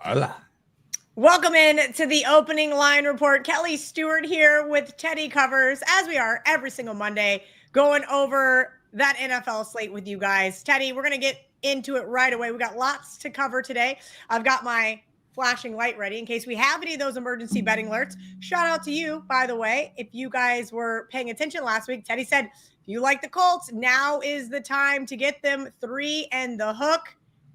Hola. Welcome in to the opening line report. Kelly Stewart here with Teddy Covers, as we are every single Monday, going over that NFL slate with you guys. Teddy, we're going to get into it right away. We got lots to cover today. I've got my flashing light ready in case we have any of those emergency betting alerts. Shout out to you, by the way. If you guys were paying attention last week, Teddy said, if you like the Colts, now is the time to get them 3 and the hook.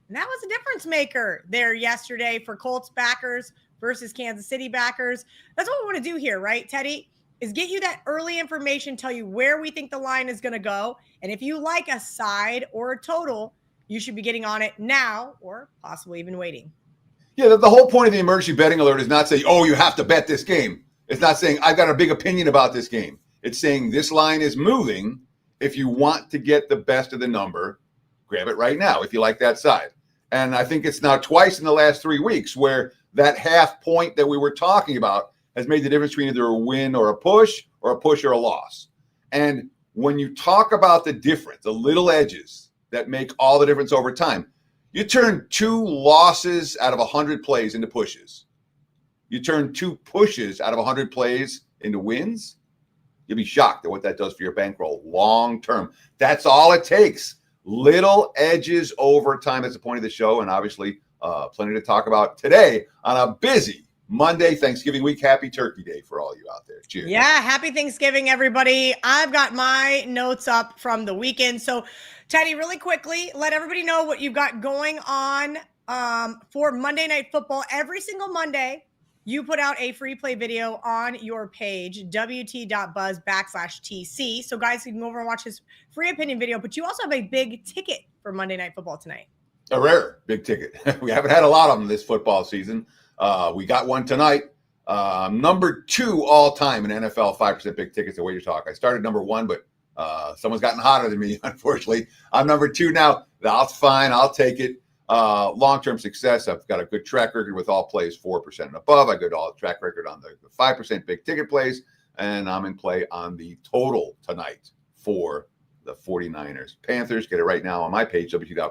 And that was a difference maker there yesterday for Colts backers versus Kansas City backers. That's what we want to do here, right, Teddy? Is get you that early information, tell you where we think the line is going to go. And if you like a side or a total, you should be getting on it now or possibly even waiting. Yeah, the whole point of the emergency betting alert is not saying, oh, you have to bet this game. It's not saying, I've got a big opinion about this game. It's saying this line is moving. If you want to get the best of the number, grab it right now if you like that side. And I think it's now twice in the last 3 weeks where that half point that we were talking about has made the difference between either a win or a push or a loss. And when you talk about the difference, the little edges that make all the difference over time, you turn 2 losses out of 100 plays into pushes. You turn 2 pushes out of 100 plays into wins. You'll be shocked at what that does for your bankroll long term. That's all it takes. Little edges over time. That's the point of the show. And obviously, plenty to talk about today on a busy Monday, Thanksgiving week. Happy Turkey Day for all you out there. Cheers. Yeah, happy Thanksgiving, everybody. I've got my notes up from the weekend. So, Teddy, really quickly, let everybody know what you've got going on for Monday Night Football. Every single Monday, you put out a free play video on your page, wt.buzz/TC. So, guys, you can go over and watch his free opinion video. But you also have a big ticket for Monday Night Football tonight. A rare big ticket. We haven't had a lot of them this football season. We got one tonight. Number 2 all time in NFL 5% big tickets at WagerTalk. I started number 1, but someone's gotten hotter than me, unfortunately. I'm number 2 now. That's fine. I'll take it. Long-term success. I've got a good track record with all plays 4% and above. I got all track record on the 5% big ticket plays, and I'm in play on the total tonight for the 49ers. Panthers, get it right now on my page, wt.buzz/TC.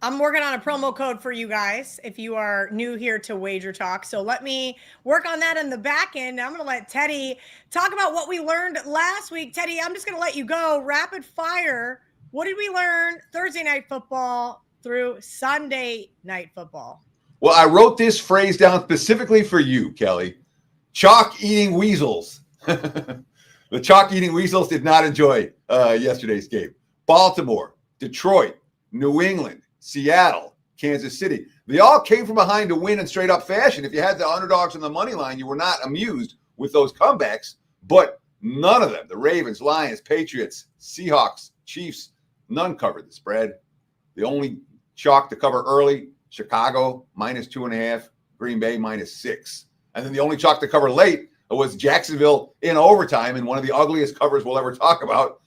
I'm working on a promo code for you guys if you are new here to WagerTalk. So let me work on that in the back end. I'm going to let Teddy talk about what we learned last week. Teddy, I'm just going to let you go. Rapid fire. What did we learn Thursday Night Football through Sunday Night Football? Well, I wrote this phrase down specifically for you, Kelly. Chalk-eating weasels. The chalk-eating weasels did not enjoy yesterday's game. Baltimore, Detroit, New England, Seattle, Kansas City. They all came from behind to win in straight-up fashion. If you had the underdogs on the money line, you were not amused with those comebacks. But none of them, the Ravens, Lions, Patriots, Seahawks, Chiefs, none covered the spread. The only chalk to cover early, Chicago, -2.5, Green Bay, -6. And then the only chalk to cover late was Jacksonville in overtime in one of the ugliest covers we'll ever talk about,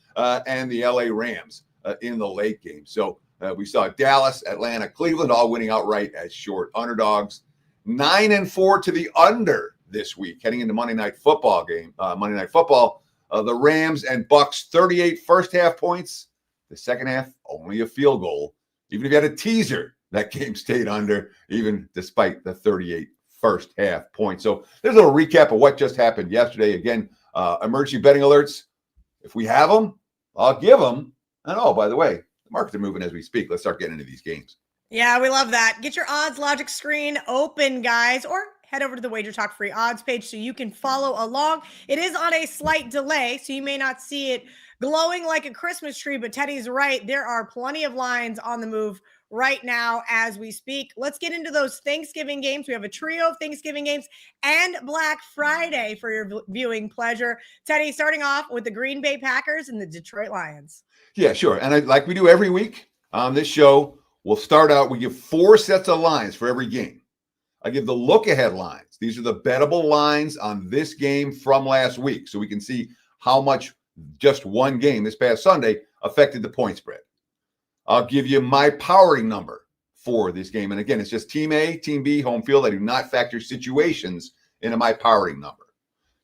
and the LA Rams in the late game. So we saw Dallas, Atlanta, Cleveland all winning outright as short underdogs. 9-4 to the under this week, heading into Monday Night Football game. Monday Night Football, the Rams and Bucks, 38 first half points. The second half, only a field goal. Even if you had a teaser, that game stayed under, even despite the 38 first half points. So there's a little recap of what just happened yesterday. Again, emergency betting alerts. If we have them, I'll give them. And oh, by the way, the markets are moving as we speak. Let's start getting into these games. Yeah, we love that. Get your odds logic screen open, guys, or head over to the WagerTalk free odds page so you can follow along. It is on a slight delay, so you may not see it glowing like a Christmas tree, but Teddy's right. There are plenty of lines on the move right now as we speak. Let's get into those Thanksgiving games. We have a trio of Thanksgiving games and Black Friday for your viewing pleasure. Teddy, starting off with the Green Bay Packers and the Detroit Lions. Yeah, sure. And like we do every week on this show, we'll start out, we give 4 sets of lines for every game. I give the look-ahead lines. These are the bettable lines on this game from last week, so we can see how much just one game this past Sunday affected the point spread. I'll give you my powering number for this game. And again, it's just team A, team B, home field. I do not factor situations into my powering number.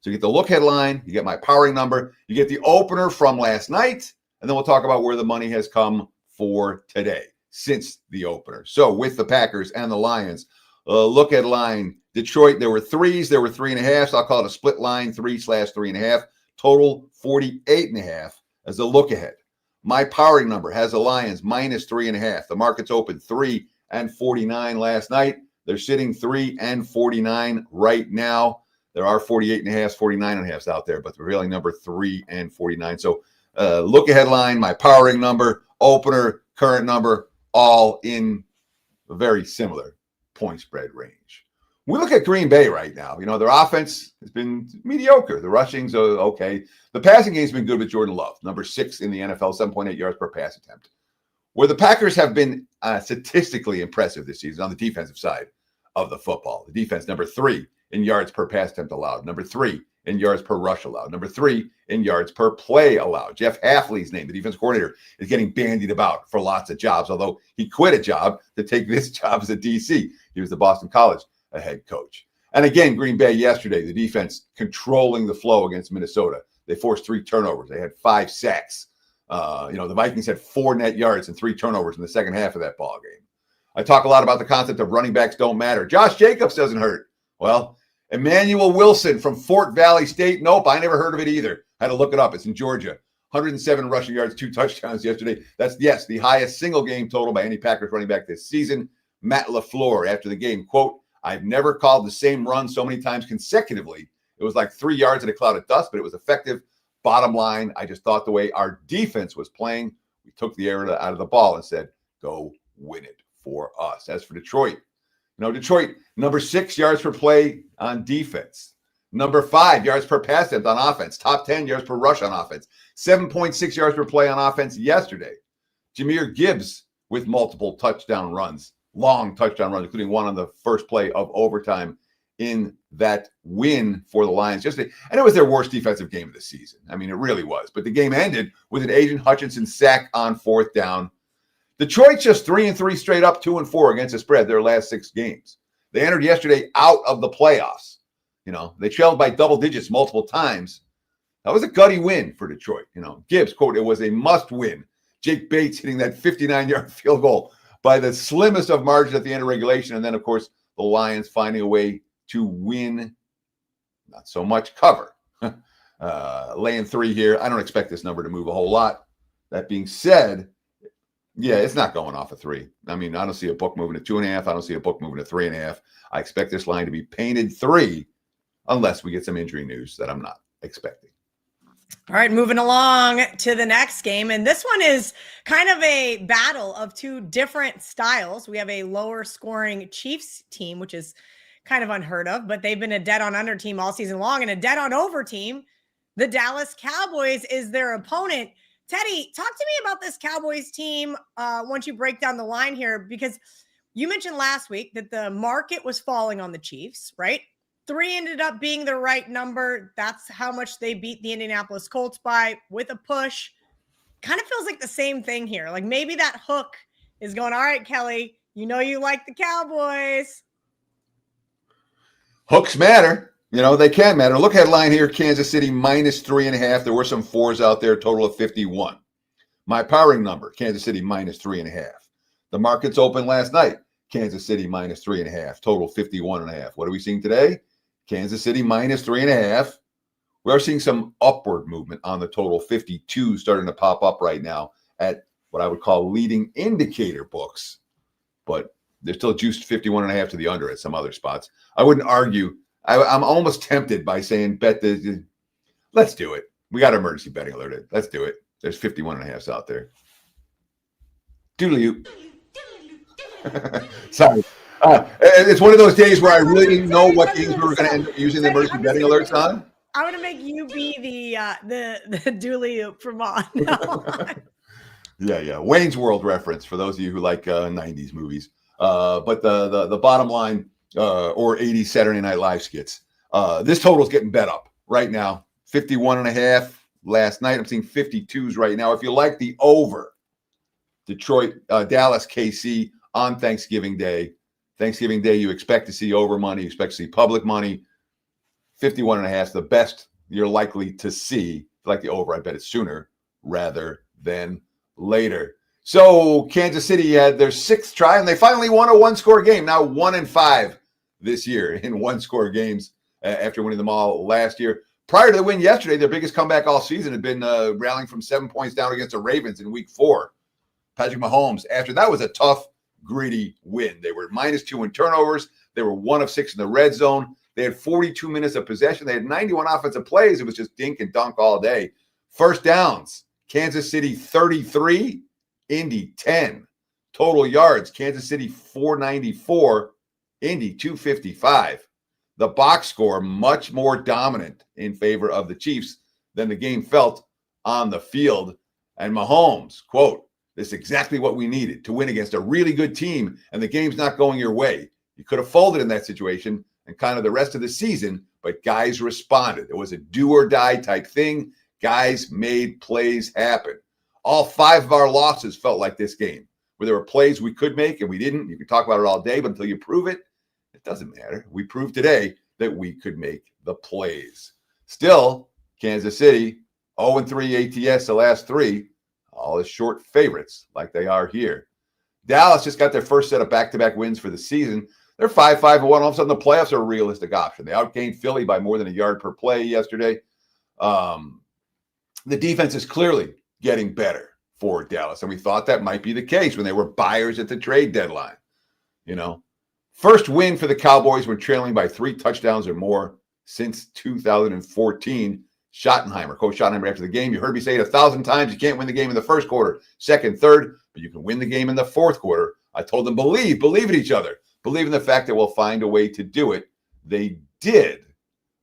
So you get the look headline, you get my powering number, you get the opener from last night, and then we'll talk about where the money has come for today. since the opener. So with the Packers and the Lions, look at line. Detroit, there were threes, there were 3.5. So I'll call it a split line, 3/3.5. Total 48.5 as a look ahead. My powering number has the Lions -3.5. The market's open 3-49 last night. They're sitting 3-49 right now. There are 48.5, 49.5 out there, but the really number 3-49. So look ahead line, my powering number, opener, current number, all in a very similar point spread range. We look at Green Bay right now. You know, their offense has been mediocre. The rushing's okay. The passing game's been good with Jordan Love, number 6 in the NFL, 7.8 yards per pass attempt. Where the Packers have been statistically impressive this season on the defensive side of the football. The defense, number 3 in yards per pass attempt allowed, number 3 in yards per rush allowed, number 3 in yards per play allowed. Jeff Hafley's name, the defense coordinator, is getting bandied about for lots of jobs, although he quit a job to take this job as a DC. He was the Boston College head coach. And again, Green Bay yesterday, the defense controlling the flow against Minnesota. They forced 3 turnovers. They had 5 sacks. The Vikings had 4 net yards and 3 turnovers in the second half of that ball game. I talk a lot about the concept of running backs don't matter. Josh Jacobs doesn't hurt. Well, Emmanuel Wilson from Fort Valley State. Nope, I never heard of it either. I had to look it up. It's in Georgia. 107 rushing yards, 2 touchdowns yesterday. That's, yes, the highest single game total by any Packers running back this season. Matt LaFleur after the game, quote, "I've never called the same run so many times consecutively. It was like 3 yards in a cloud of dust, but it was effective. Bottom line, I just thought the way our defense was playing, we took the air out of the ball and said, go win it for us." As for Detroit, Detroit, number 6 yards per play on defense, number 5 yards per pass attempt on offense, top 10 yards per rush on offense, 7.6 yards per play on offense yesterday. Jahmyr Gibbs with multiple touchdown runs, long touchdown runs, including one on the first play of overtime in that win for the Lions yesterday. And it was their worst defensive game of the season. I mean, it really was. But the game ended with an Aiden Hutchinson sack on 4th down. Detroit's just 3-3 straight up, 2-4 against the spread their last 6 games. They entered yesterday out of the playoffs. They trailed by double digits multiple times. That was a gutty win for Detroit. Gibbs, quote, "It was a must win." Jake Bates hitting that 59-yard field goal by the slimmest of margins at the end of regulation. And then, of course, the Lions finding a way to win, not so much cover. Laying 3 here. I don't expect this number to move a whole lot. That being said, yeah, it's not going off of 3. I mean, I don't see a book moving to 2.5. I don't see a book moving to 3.5. I expect this line to be painted 3 unless we get some injury news that I'm not expecting. All right, moving along to the next game. And this one is kind of a battle of 2 different styles. We have a lower scoring Chiefs team, which is kind of unheard of, but they've been a dead on under team all season long, and a dead on over team. The Dallas Cowboys is their opponent. Teddy, talk to me about this Cowboys team once you break down the line here, because you mentioned last week that the market was falling on the Chiefs, right? 3 ended up being the right number. That's how much they beat the Indianapolis Colts by, with a push. Kind of feels like the same thing here. Like maybe that hook is going, all right, Kelly, you like the Cowboys. Hooks matter. They can matter. Look headline here, Kansas City -3.5. There were some 4s out there, total of 51. My powering number, Kansas City -3.5. The markets open last night, Kansas City -3.5, total 51.5. What are we seeing today? Kansas City -3.5. We are seeing some upward movement on the total, 52 starting to pop up right now at what I would call leading indicator books. But they're still juiced 51.5 to the under at some other spots. I wouldn't argue. I'm almost tempted by saying let's do it. We got emergency betting alerted. Let's do it. There's 51.5s out there. Doodly-oo. Sorry. It's one of those days where I really didn't know what games we were going to end up using the emergency betting alerts on. I'm going to make you be the dooley-oop from on now on. Yeah. Wayne's World reference for those of you who like 90s movies. But the bottom line, or 80s Saturday Night Live skits. This total is getting bet up right now. 51.5 last night. I'm seeing 52s right now. If you like the over, Dallas, KC on Thanksgiving Day. Thanksgiving Day, you expect to see over money. You expect to see public money. 51.5 is the best you're likely to see. If you like the over, I bet it's sooner rather than later. So Kansas City had their 6th try, and they finally won a one-score game. Now 1-5 this year in one-score games after winning them all last year. Prior to the win yesterday, their biggest comeback all season had been rallying from 7 points down against the Ravens in Week 4. Patrick Mahomes, after that was a tough, gritty win. They were -2 in turnovers. They were 1 of 6 in the red zone. They had 42 minutes of possession. They had 91 offensive plays. It was just dink and dunk all day. First downs, Kansas City 33, Indy 10. Total yards, Kansas City 494, Indy 255. The box score much more dominant in favor of the Chiefs than the game felt on the field. And Mahomes, quote, "This is exactly what we needed to win against a really good team, and the game's not going your way. You could have folded in that situation and kind of the rest of the season, but guys responded. It was a do-or-die type thing. Guys made plays happen. All 5 of our losses felt like this game, where there were plays we could make and we didn't. You can talk about it all day, but until you prove it, it doesn't matter. We proved today that we could make the plays." Still, Kansas City, 0-3 ATS the last 3, all as short favorites like they are here. Dallas just got their first set of back-to-back wins for the season. They're 5-5-1. All of a sudden, the playoffs are a realistic option. They outgained Philly by more than a yard per play yesterday. The defense is clearly getting better for Dallas, and we thought that might be the case when they were buyers at the trade deadline. First win for the Cowboys when trailing by 3 touchdowns or more since 2014. Coach Schottenheimer after the game, you heard me say it 1,000 times, you can't win the game in the first quarter, second, third, but you can win the game in the fourth quarter. I told them, believe in each other. Believe in the fact that we'll find a way to do it. They did.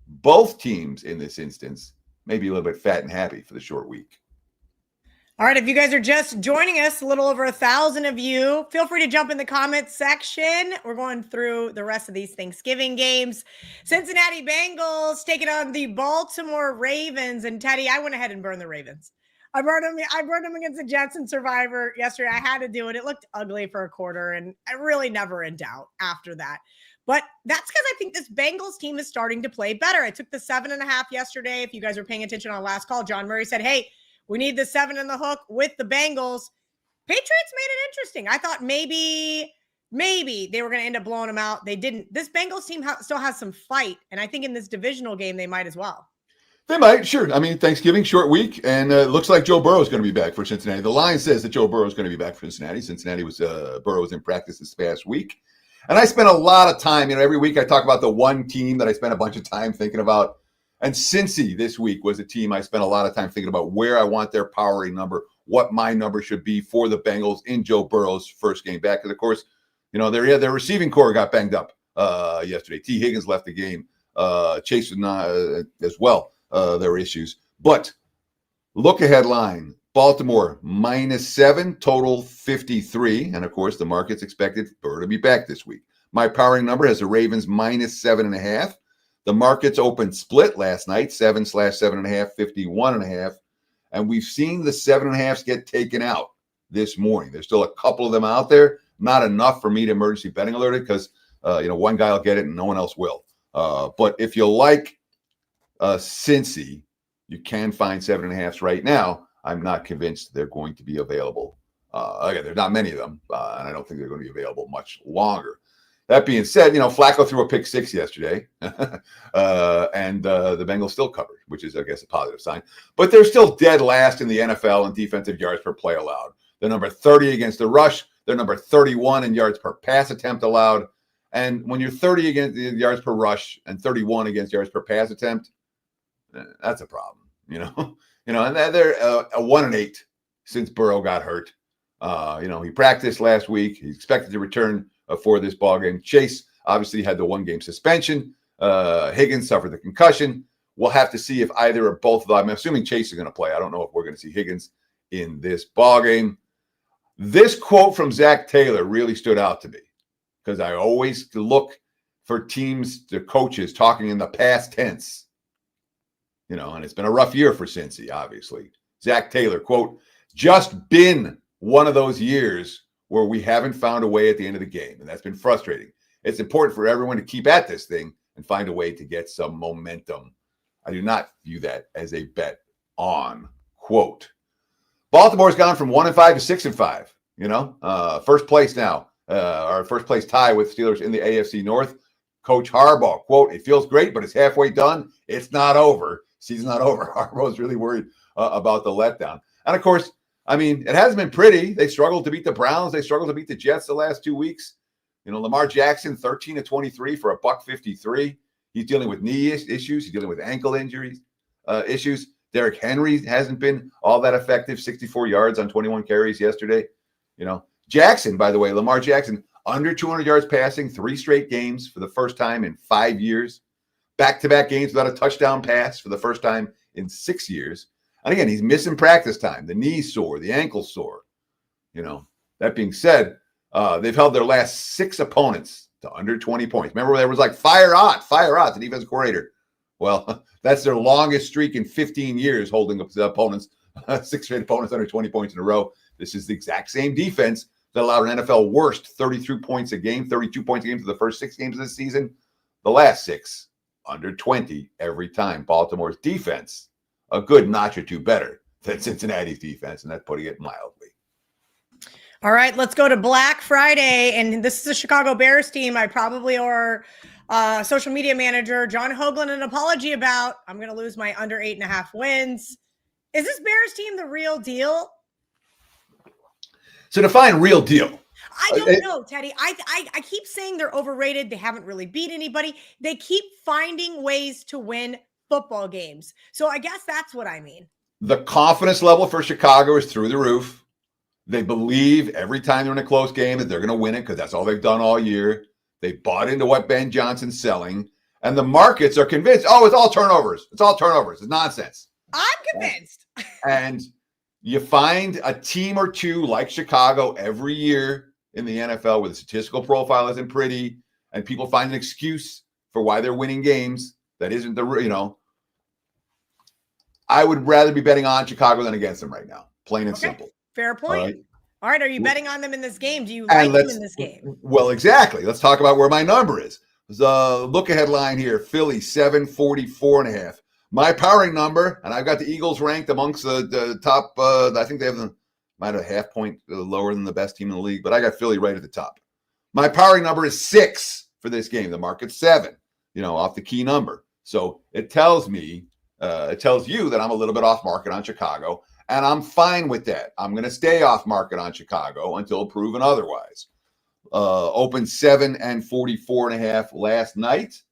Both teams in this instance may be a little bit fat and happy for the short week. All right, if you guys are just joining us, a little over 1,000 of you, feel free to jump in the comments section. We're going through the rest of these Thanksgiving games. Cincinnati Bengals taking on the Baltimore Ravens. And Teddy, I went ahead and burned the Ravens. I burned them against the Jets and Survivor yesterday. I had to do it. It looked ugly for a quarter, and I really never in doubt after that. But that's because I think this Bengals team is starting to play better. I took the 7.5 yesterday. If you guys were paying attention on last call, John Murray said, hey, we need the 7 in the hook with the Bengals. Patriots made it interesting. I thought maybe they were going to end up blowing them out. They didn't. This Bengals team still has some fight, and I think in this divisional game they might as well. They might, sure. I mean, Thanksgiving, short week, and it looks like Joe Burrow is going to be back for Cincinnati. The line says that Joe Burrow is going to be back for Cincinnati. Burrow was in practice this past week. And I spent a lot of time, every week I talk about the one team that I spent a bunch of time thinking about. And Cincy this week was a team I spent a lot of time thinking about where I want their powering number, what my number should be for the Bengals in Joe Burrow's first game back. And of course, their receiving core got banged up yesterday. T. Higgins left the game. Chase was not as well. There were issues. But look ahead line, Baltimore -7, total 53. And of course, the market's expected Burrow to be back this week. My powering number has the Ravens -7.5. The markets opened split last night, 7/7.5, 51.5. And we've seen the 7.5s get taken out this morning. There's still a couple of them out there. Not enough for me to emergency betting alert it because, one guy will get it and no one else will. But if you like Cincy, you can find 7.5s right now. I'm not convinced they're going to be available. Again, there's not many of them, and I don't think they're going to be available much longer. That being said, Flacco threw a pick 6 yesterday, and the Bengals still covered, which is, I guess, a positive sign. But they're still dead last in the NFL in defensive yards per play allowed. They're number 30 against the rush. They're number 31 in yards per pass attempt allowed. And when you're 30 against the yards per rush and 31 against yards per pass attempt, that's a problem, And they're a 1-8 since Burrow got hurt. He practiced last week. He's expected to return for this ballgame. Chase obviously had the 1-game suspension. Higgins suffered the concussion. We'll have to see if either or both of them. I'm assuming Chase is going to play. I don't know if we're going to see Higgins in this ballgame. This quote from Zach Taylor really stood out to me because I always look for teams, the coaches talking in the past tense. And it's been a rough year for Cincy, obviously. Zach Taylor, quote, just been one of those years where we haven't found a way at the end of the game, and that's been frustrating. It's important for everyone to keep at this thing and find a way to get some momentum. I do not view that as a bet on, quote. Baltimore's gone from 1-5 to 6-5. First place now, our first place tie with Steelers in the AFC North. Coach Harbaugh, quote, "It feels great, but it's halfway done. It's not over. Season's not over." Harbaugh's really worried about the letdown. And of course, it hasn't been pretty. They struggled to beat the Browns. They struggled to beat the Jets the last 2 weeks. Lamar Jackson, 13 of 23 for a $153. He's dealing with knee issues. He's dealing with ankle injuries issues. Derrick Henry hasn't been all that effective, 64 yards on 21 carries yesterday. Jackson, by the way, Lamar Jackson, under 200 yards passing, 3 straight games for the first time in 5 years. Back-to-back games without a touchdown pass for the first time in 6 years. And again, he's missing practice time. The knee's sore, the ankle's sore. That being said, they've held their last 6 opponents to under 20 points. Remember, there was like fire Ott, the defensive coordinator. Well, that's their longest streak in 15 years, holding up the opponents, 6 straight opponents under 20 points in a row. This is the exact same defense that allowed an NFL worst 32 points a game for the first 6 games of the season. The last 6 under 20 every time. Baltimore's defense, a good notch or two better than Cincinnati's defense, and that's putting it mildly. All right, let's go to Black Friday, and this is the Chicago Bears team. I probably owe our social media manager, John Hoagland, an apology about. I'm going to lose my under 8.5 wins. Is this Bears team the real deal? So define real deal. I don't know, Teddy. I keep saying they're overrated. They haven't really beat anybody. They keep finding ways to win football games. So I guess that's what I mean. The confidence level for Chicago is through the roof. They believe every time they're in a close game that they're going to win it because that's all they've done all year. They bought into what Ben Johnson's selling. And the markets are convinced, it's all turnovers. It's all turnovers. It's nonsense. I'm convinced. And you find a team or two like Chicago every year in the NFL where the statistical profile isn't pretty and people find an excuse for why they're winning games that isn't I would rather be betting on Chicago than against them right now. Plain and simple. Fair point. All right. Are you betting on them in this game? Do you like them in this game? Well, exactly. Let's talk about where my number is. There's a look-ahead line here. Philly, 744.5. My powering number, and I've got the Eagles ranked amongst the top. I think they have might have a half point lower than the best team in the league, but I got Philly right at the top. My powering number is 6 for this game. The market's 7, off the key number. So it tells me, it tells you that I'm a little bit off market on Chicago. And I'm fine with that. I'm going to stay off market on Chicago until proven otherwise. Opened 744.5 last night,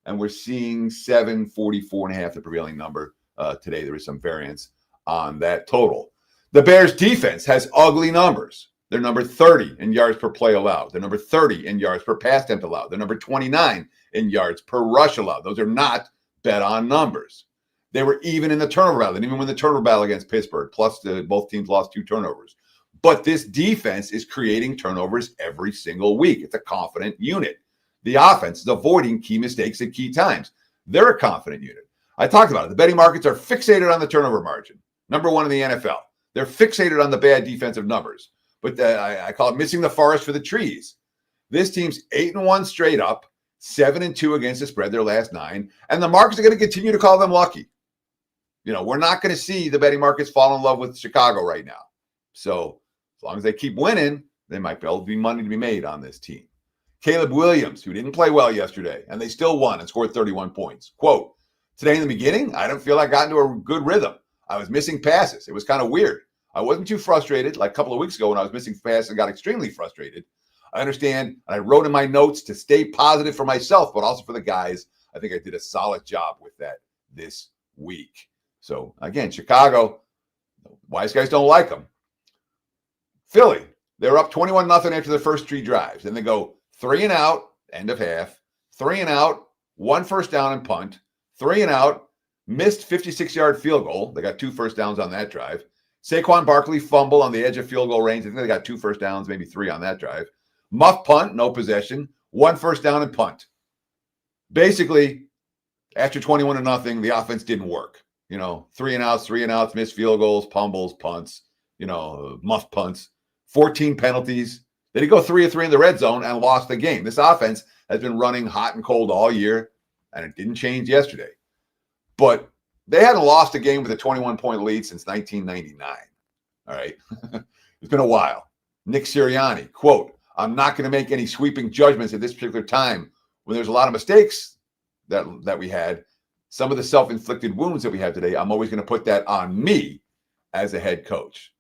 and we're seeing 744.5, the prevailing number today. There is some variance on that total. The Bears defense has ugly numbers. They're number 30 in yards per play allowed. They're number 30 in yards per pass attempt allowed. They're number 29 in yards per rush allowed. Those are not bet on numbers. They were even in the turnover battle. They didn't even win the turnover battle against Pittsburgh. Plus, both teams lost 2 turnovers. But this defense is creating turnovers every single week. It's a confident unit. The offense is avoiding key mistakes at key times. They're a confident unit. I talked about it. The betting markets are fixated on the turnover margin. Number 1 in the NFL. They're fixated on the bad defensive numbers. But I call it missing the forest for the trees. This team's 8-1 straight up, 7-2 against the spread their last 9. And the markets are going to continue to call them lucky. We're not going to see the betting markets fall in love with Chicago right now. So as long as they keep winning, there might be money to be made on this team. Caleb Williams, who didn't play well yesterday, and they still won and scored 31 points. Quote, "Today in the beginning, I don't feel I got into a good rhythm. I was missing passes. It was kind of weird. I wasn't too frustrated like a couple of weeks ago when I was missing passes and got extremely frustrated. I understand, and I wrote in my notes to stay positive for myself, but also for the guys. I think I did a solid job with that this week." So, again, Chicago, wise guys don't like them. Philly, they're up 21-0 after the first 3 drives. Then they go 3 and out, end of half, 3 and out, 1 first down and punt, 3 and out, missed 56-yard field goal. They got 2 first downs on that drive. Saquon Barkley fumble on the edge of field goal range. I think they got 2 first downs, maybe 3 on that drive. Muff punt, no possession, 1 first down and punt. Basically, after 21-0, the offense didn't work. 3 and outs, missed field goals, fumbles, punts, muff punts, 14 penalties. They did go 3 of 3 in the red zone and lost the game. This offense has been running hot and cold all year, and it didn't change yesterday. But they hadn't lost a game with a 21-point lead since 1999. All right. It's been a while. Nick Sirianni, quote, I'm not going to make any sweeping judgments at this particular time when there's a lot of mistakes that we had. Some of the self-inflicted wounds that we have today, I'm always going to put that on me as a head coach.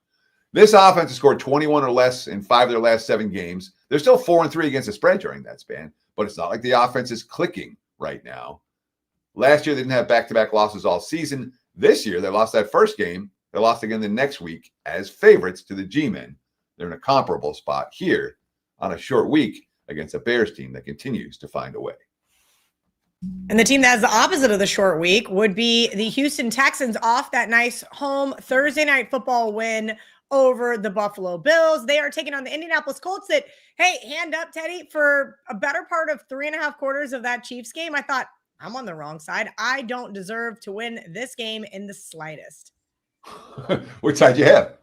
This offense has scored 21 or less in 5 of their last 7 games. They're still 4-3 against the spread during that span, but it's not like the offense is clicking right now. Last year, they didn't have back-to-back losses all season. This year, they lost that first game. They lost again the next week as favorites to the G-Men. They're in a comparable spot here on a short week against a Bears team that continues to find a way. And the team that has the opposite of the short week would be the Houston Texans off that nice home Thursday night football win over the Buffalo Bills. They are taking on the Indianapolis Colts that, hey, hand up, Teddy, for a better part of 3.5 quarters of that Chiefs game. I thought, I'm on the wrong side. I don't deserve to win this game in the slightest. Which side you have?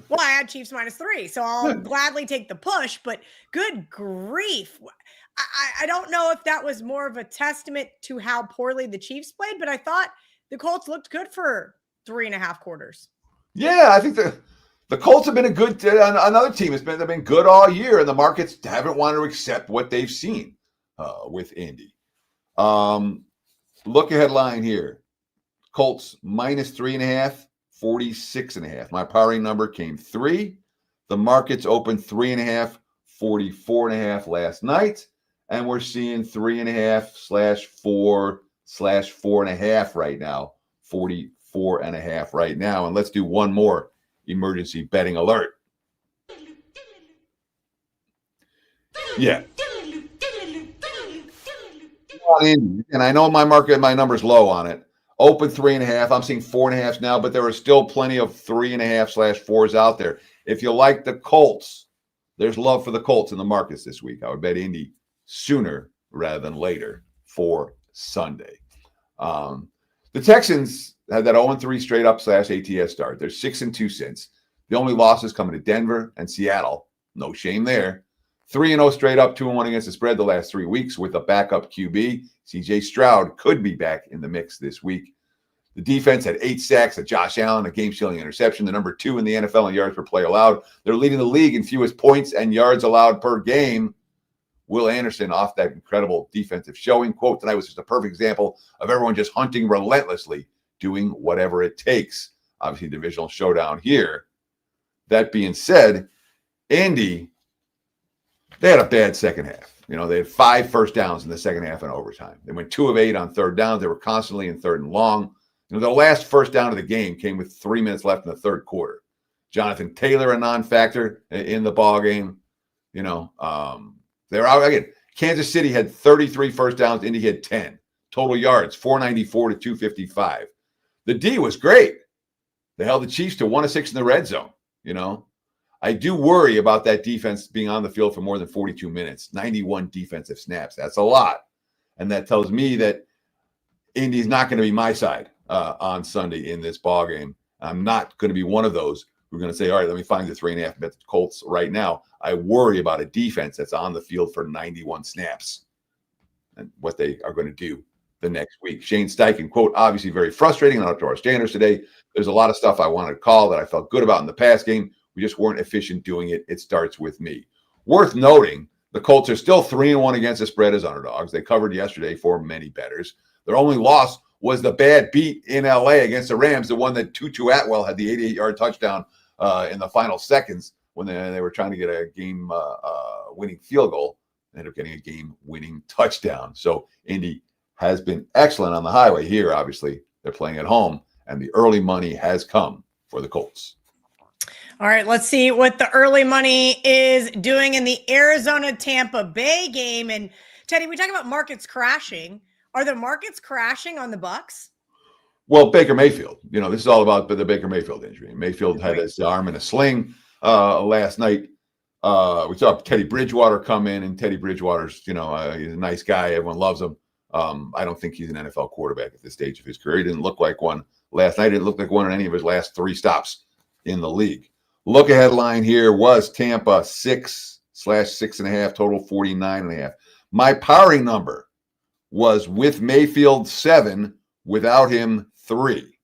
Well, I had Chiefs -3, so I'll gladly take the push, but good grief. I don't know if that was more of a testament to how poorly the Chiefs played, but I thought the Colts looked good for 3.5 quarters. Yeah, I think the Colts have been a good another team. They've been good all year, and the markets haven't wanted to accept what they've seen with Indy. Look ahead line here. Colts -3.5, 46.5. My powering number came 3. The markets opened 3.5, 44.5 last night. And we're seeing 3.5/4/4.5 right now, 44.5 right now. And let's do one more emergency betting alert. Yeah. And I know my number's low on it. Open 3.5. I'm seeing 4.5 now, but there are still plenty of 3.5/4s out there. If you like the Colts, there's love for the Colts in the markets this week. I would bet Indy sooner rather than later for Sunday. The Texans had that 0-3 straight up /ATS start. They're 6-2 since. The only losses coming to Denver and Seattle. No shame there. 3-0 straight up, 2-1 against the spread the last 3 weeks with a backup QB. CJ Stroud could be back in the mix this week. The defense had 8 sacks at Josh Allen, a game-stealing interception. The number 2 in the NFL in yards per play allowed. They're leading the league in fewest points and yards allowed per game. Will Anderson off that incredible defensive showing. Quote, tonight was just a perfect example of everyone just hunting relentlessly, doing whatever it takes. Obviously, divisional showdown here. That being said, Indy, they had a bad second half. They had 5 first downs in the second half in overtime. They went 2 of 8 on third down. They were constantly in third and long. The last first down of the game came with 3 minutes left in the third quarter. Jonathan Taylor, a non-factor in the ball game. They're out again. Kansas City had 33 first downs. Indy had 10. Total yards, 494 to 255. The D was great. They held the Chiefs to 1 of 6 in the red zone. I do worry about that defense being on the field for more than 42 minutes. 91 defensive snaps. That's a lot. And that tells me that Indy's not going to be my side on Sunday in this ball game. I'm not going to be one of those who are going to say, all right, let me find the 3.5 bet the Colts right now. I worry about a defense that's on the field for 91 snaps and what they are going to do the next week. Shane Steichen, quote, obviously very frustrating, not up to our standards today. There's a lot of stuff I wanted to call that I felt good about in the past game. We just weren't efficient doing it. It starts with me. Worth noting, the Colts are still 3-1 against the spread as underdogs. They covered yesterday for many bettors. Their only loss was the bad beat in L.A. against the Rams, the one that Tutu Atwell had the 88-yard touchdown in the final seconds when they were trying to get a game-winning field goal. They ended up getting a game-winning touchdown. So Indy has been excellent on the highway here. Obviously, they're playing at home, and the early money has come for the Colts. All right, let's see what the early money is doing in the Arizona-Tampa Bay game. And Teddy, we talk about markets crashing. Are the markets crashing on the Bucs? Well, Baker Mayfield. This is all about the Baker Mayfield injury. Mayfield had his arm in a sling last night. We saw Teddy Bridgewater come in, and Teddy Bridgewater's, he's a nice guy. Everyone loves him. I don't think he's an NFL quarterback at this stage of his career. He didn't look like one last night. He didn't look like one in any of his last 3 stops in the league. Look ahead line here was Tampa 6/6.5, total 49.5. My powering number was with Mayfield 7, without him 3.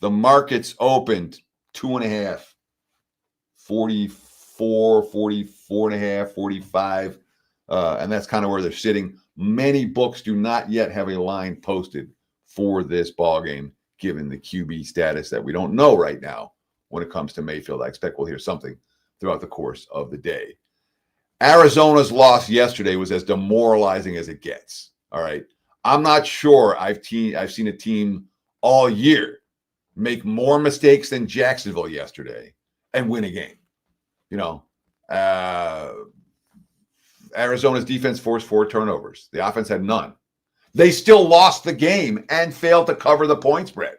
The markets opened 2.5, 44, 44 and a half, 45. And that's kind of where they're sitting. Many books do not yet have a line posted for this ball game, given the QB status that we don't know right now when it comes to Mayfield. I expect we'll hear something throughout the course of the day. Arizona's loss yesterday was as demoralizing as it gets. All right. I'm not sure I've seen a team all year make more mistakes than Jacksonville yesterday and win a game. Arizona's defense forced 4 turnovers. The offense had none. They still lost the game and failed to cover the point spread.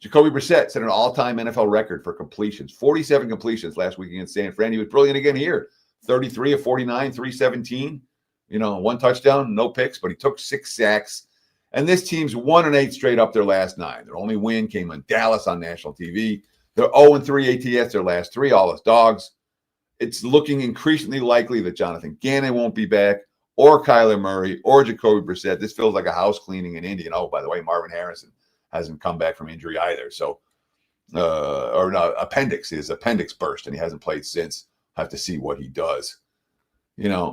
Jacoby Brissett set an all-time NFL record for completions, 47 completions last week against San Fran. He was brilliant again here, 33 of 49, 317. 1 touchdown, no picks, but he took 6 sacks. And this team's 1-8 straight up their last 9. Their only win came in Dallas on national TV. They're 0-3 ATS their last 3, all as dogs. It's looking increasingly likely that Jonathan Gannon won't be back, or Kyler Murray, or Jacoby Brissett. This feels like a house cleaning in Indy. And oh, by the way, Marvin Harrison hasn't come back from injury either. So, his appendix burst, and he hasn't played since. Have to see what he does.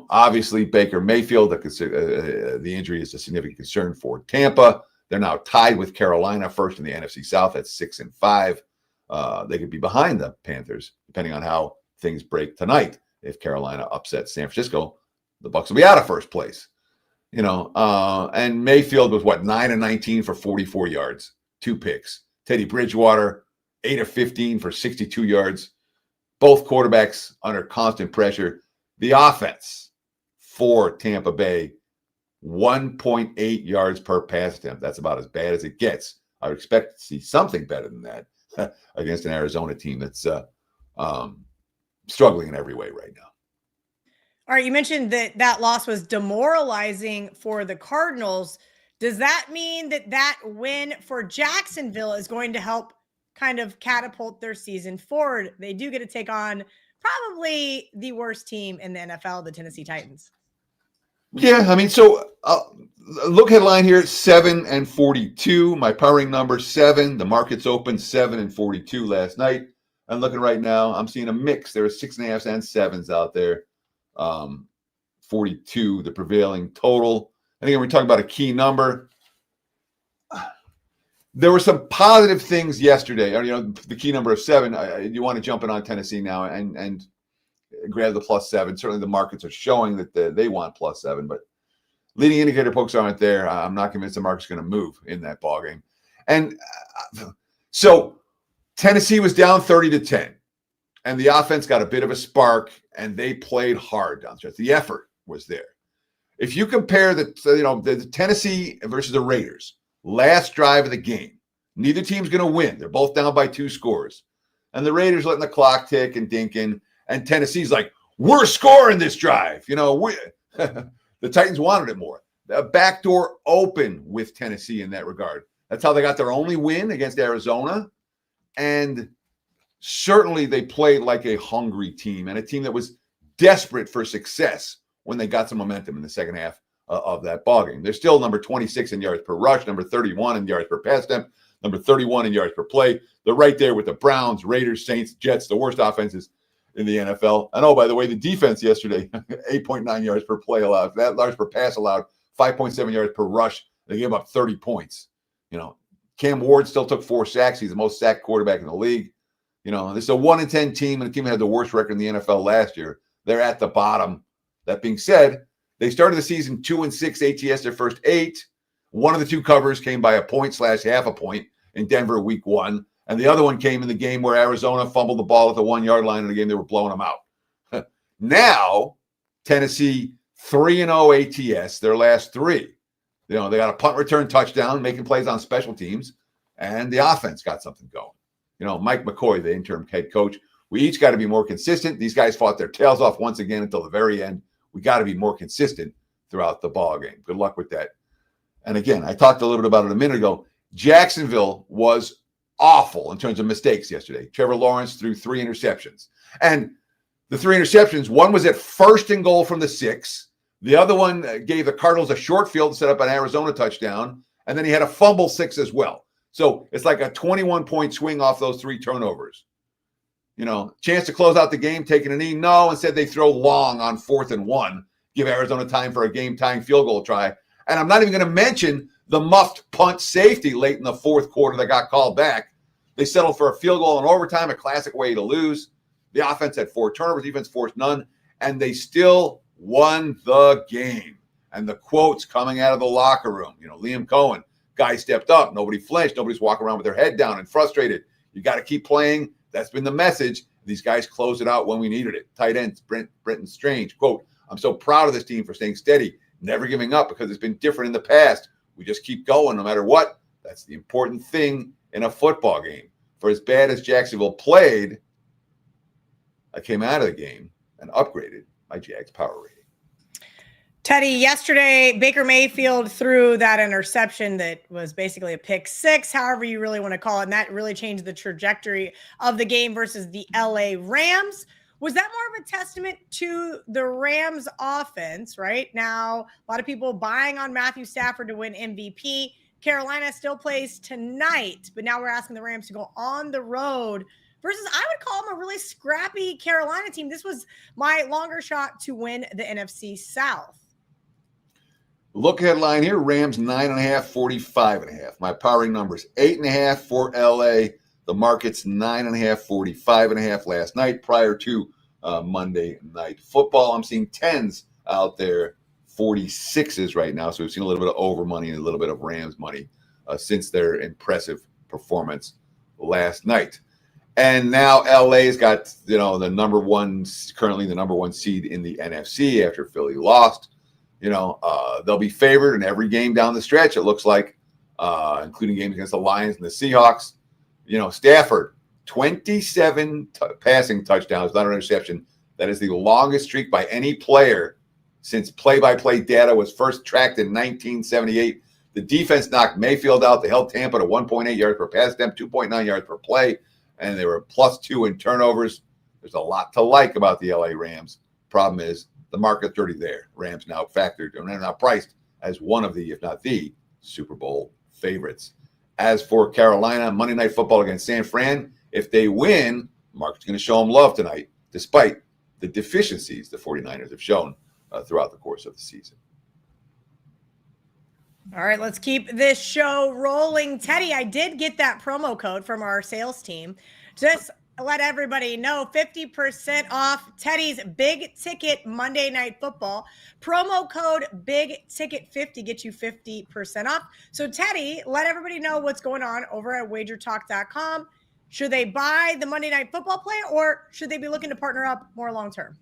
Obviously Baker Mayfield, the injury is a significant concern for Tampa. They're now tied with Carolina first in the NFC South at 6-5. They could be behind the Panthers, depending on how things break tonight. If Carolina upsets San Francisco, the Bucs will be out of first place. And Mayfield was 9-19 for 44 yards, 2 picks. Teddy Bridgewater, 8 of 15 for 62 yards. Both quarterbacks under constant pressure. The offense for Tampa Bay, 1.8 yards per pass attempt. That's about as bad as it gets. I would expect to see something better than that against an Arizona team that's struggling in every way right now. All right, you mentioned that loss was demoralizing for the Cardinals. Does that mean that win for Jacksonville is going to help kind of catapult their season forward? They do get to take on probably the worst team in the NFL, the Tennessee Titans. Yeah, so look headline here, 7-42. My powering number 7. The market's open 7-42 last night. I'm looking right now. I'm seeing a mix. There are 6.5s and 7s out there. 42, the prevailing total. I think we're talking about a key number. There were some positive things yesterday. The key number of 7. You want to jump in on Tennessee now and grab the +7. Certainly the markets are showing that they want +7, but leading indicator folks aren't there. I'm not convinced the market's going to move in that ballgame. And so Tennessee was down 30-10, and the offense got a bit of a spark, and they played hard down the stretch. The effort was there. If you compare the Tennessee versus the Raiders, last drive of the game, neither team's going to win. They're both down by 2 scores. And the Raiders letting the clock tick and dinking, and Tennessee's like, we're scoring this drive. The Titans wanted it more. The backdoor open with Tennessee in that regard. That's how they got their only win against Arizona. And certainly they played like a hungry team and a team that was desperate for success when they got some momentum in the second half of that ballgame. They're still number 26 in yards per rush, number 31 in yards per pass attempt, number 31 in yards per play. They're right there with the Browns, Raiders, Saints, Jets, the worst offenses in the NFL. And oh, by the way, the defense yesterday, 8.9 yards per play allowed, that yards per pass allowed, 5.7 yards per rush. They gave up 30 points. Cam Ward still took 4 sacks. He's the most sacked quarterback in the league. This is a 1-10 team, and the team that had the worst record in the NFL last year. They're at the bottom. That being said, they started the season 2-6 ATS their first 8. One of the 2 covers came by a point/half a point in Denver week 1. And the other one came in the game where Arizona fumbled the ball at the 1-yard line in the game. They were blowing them out. Now, Tennessee 3-0 ATS, their last 3. They got a punt return touchdown, making plays on special teams, and the offense got something going. Mike McCoy, the interim head coach, we each got to be more consistent. These guys fought their tails off once again until the very end. We got to be more consistent throughout the ball game. Good luck with that. And again, I talked a little bit about it a minute ago. Jacksonville was awful in terms of mistakes yesterday. Trevor Lawrence threw 3 interceptions. And the 3 interceptions, one was at 1st and goal from the 6. The other one gave the Cardinals a short field to set up an Arizona touchdown. And then he had a fumble 6 as well. So it's like a 21-point swing off those 3 turnovers. chance to close out the game, taking a knee. No, instead they throw long on 4th and 1, give Arizona time for a game-tying field goal try. And I'm not even going to mention the muffed punt safety late in the 4th quarter that got called back. They settled for a field goal in overtime, a classic way to lose. The offense had 4 turnovers, defense forced none, and they still won the game. And the quotes coming out of the locker room, Liam Cohen, guy stepped up, nobody flinched, nobody's walking around with their head down and frustrated. You got to keep playing. That's been the message. These guys closed it out when we needed it. Tight ends, Brenton Strange, quote, I'm so proud of this team for staying steady, never giving up because it's been different in the past. We just keep going no matter what. That's the important thing in a football game. For as bad as Jacksonville played, I came out of the game and upgraded my Jags power rating. Teddy, yesterday, Baker Mayfield threw that interception that was basically a pick 6, however you really want to call it, and that really changed the trajectory of the game versus the LA Rams. Was that more of a testament to the Rams offense, right? Now, a lot of people buying on Matthew Stafford to win MVP. Carolina still plays tonight, but now we're asking the Rams to go on the road versus, I would call them a really scrappy Carolina team. This was my longer shot to win the NFC South. Look headline here, Rams 9.5, 45.5. My powering numbers, 8.5 for LA. The market's 9.5, 45.5 last night prior to Monday Night Football. I'm seeing 10s out there, 46s right now. So we've seen a little bit of over money and a little bit of Rams money since their impressive performance last night. And now LA's got, currently the number one seed in the NFC after Philly lost. They'll be favored in every game down the stretch, it looks like, including games against the Lions and the Seahawks. Stafford, 27 passing touchdowns, not an interception. That is the longest streak by any player since play-by-play data was first tracked in 1978. The defense knocked Mayfield out. They held Tampa to 1.8 yards per pass attempt, 2.9 yards per play, and they were +2 in turnovers. There's a lot to like about the LA Rams. Problem is, the market's already there. Rams now factored and now priced as one of the, if not the, Super Bowl favorites. As for Carolina, Monday Night Football against San Fran, if they win, market's going to show them love tonight, despite the deficiencies the 49ers have shown throughout the course of the season. All right, let's keep this show rolling. Teddy, I did get that promo code from our sales team. Just let everybody know, 50% off Teddy's Big Ticket Monday Night Football. Promo code BIGTICKET50 gets you 50% off. So, Teddy, let everybody know what's going on over at WagerTalk.com. Should they buy the Monday Night Football play, or should they be looking to partner up more long-term?